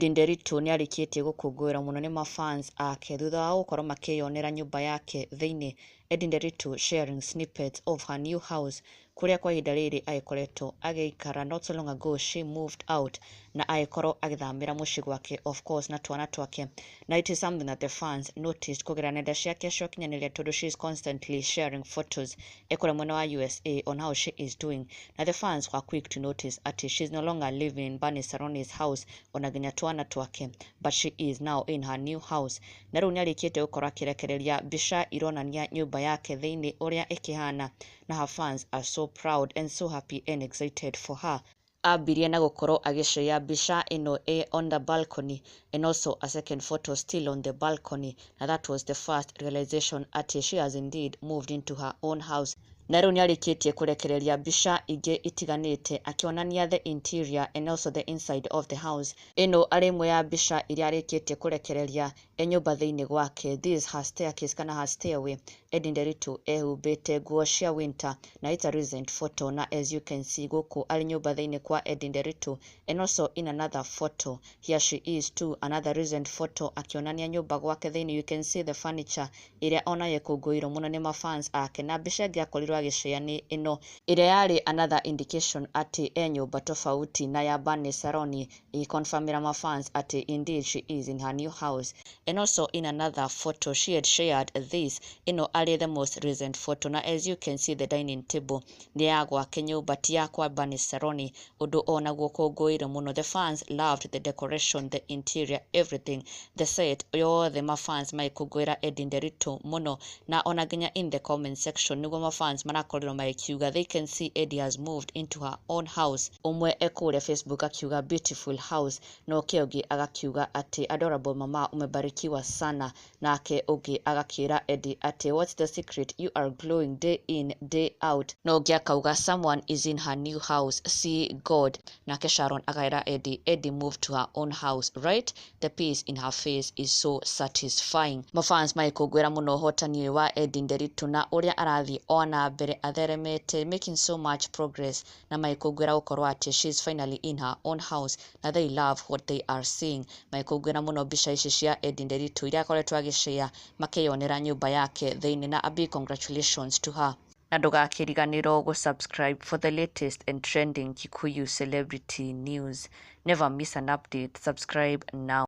Edday Nderitu nĩ arĩkĩtie gũkũngũĩra mũno nĩ mafans ake thutha wa gũkorwo makĩyonera nyũmba yake thĩinĩ. Edday Nderitu sharing snippets of her new house kuria kwa ihinda rĩrĩ agĩkoretwo agĩikara. Not so long ago she moved out na agĩkorwo agĩthamĩra mũciĩ gwake, of course na twana twake, na it is something that the fans noticed kũgerera nenda ciake cia ũkinyanĩria tondũ she is constantly sharing photos ekũrĩa mwena wa USA on how she is doing, na the fans were quick to notice ati she is no longer living in Barney Saroni's house ona nginya twana twake, but she is now in her new house. Na rĩu nĩ arĩkĩte gũkorwo akĩrekereria mbica ironania nyũmba yake thĩinĩ ũrĩa ĩkĩhana, na her fans are so proud and so happy and excited for her. Ambirie na gũkorwo agĩshare mbica ĩno on the balcony and also a second photo still on the balcony, na that was the first realization ati she has indeed moved into her own house. Na rĩu nĩ arĩkĩtie kũrekereria mbica ingĩ itiganĩte akĩonania the interior and also the inside of the house. Ĩno arĩ ĩmwe ya mbica iria arĩkĩtie kũrekereria nyũmba thĩinĩ gwake. This her staircase kana her stairway. Edday Nderitu ehumbĩte nguo cia winter na it's a recent photo, na as you can see gũkũ arĩ nyũmba thĩinĩ kwa Edday Nderitu, and also in another photo here she is too, another recent photo akĩonania nyũmba gwake thĩinĩ. You can see the furniture iria ona yekũngũĩrwo mũno nĩ mafans ake, na mbica ĩngĩ akorirwo agĩshare nĩ ĩno ĩrĩa yarĩ another indication ati nyũmba tofauti na ya Barney Saroni, confirmira mafans ati indeed she is in her new house. And also in another photo she had shared this ĩno arĩ the most recent photo, na as you can see the dining table nĩ ya gwake nyũmba ti ya kwa Barney Saroni, ũndũ onaguo kũngũĩre mũno. The fans loved the decoration, the interior, everything, the set yothe mafans magĩkũngũĩra Edday Nderitu mũno, na ona nginya in the comment section nĩguo mafans marakorirwo magĩkiuga they can see Edday has moved into her own house. Ũmwe ekũrĩa Facebook akiuga beautiful house, na ũkĩa ũngĩ agakiuga ati adorable mama umebarikiwa sana, nake ũngĩ agakĩra Edday ati what's the secret, you are glowing day in day out, na ũngĩ akauga someone is in her new house, see God. Nake Sharon akaĩra Edday moved to her own house, right? The peace in her face is so satisfying. Mafans magĩkũngũĩra mũno ũhotani wa Edday Nderitu na ũrĩa arathiĩ ona mbere atheremete, making so much progress, na magĩkũngũĩra gũkorwo ati she is finally in her own house, na they love what they are seeing. Magĩkũngũĩra mũno mbica ici cia Edday Nderitu iria akoretwo agĩshare makĩyonera nyũmba yake thĩinĩ, na a big congratulations to her. Na ndũgakĩriganĩrwo gũsubscribe for the latest and trending Kikuyu celebrity news. Never miss an update. Subscribe now.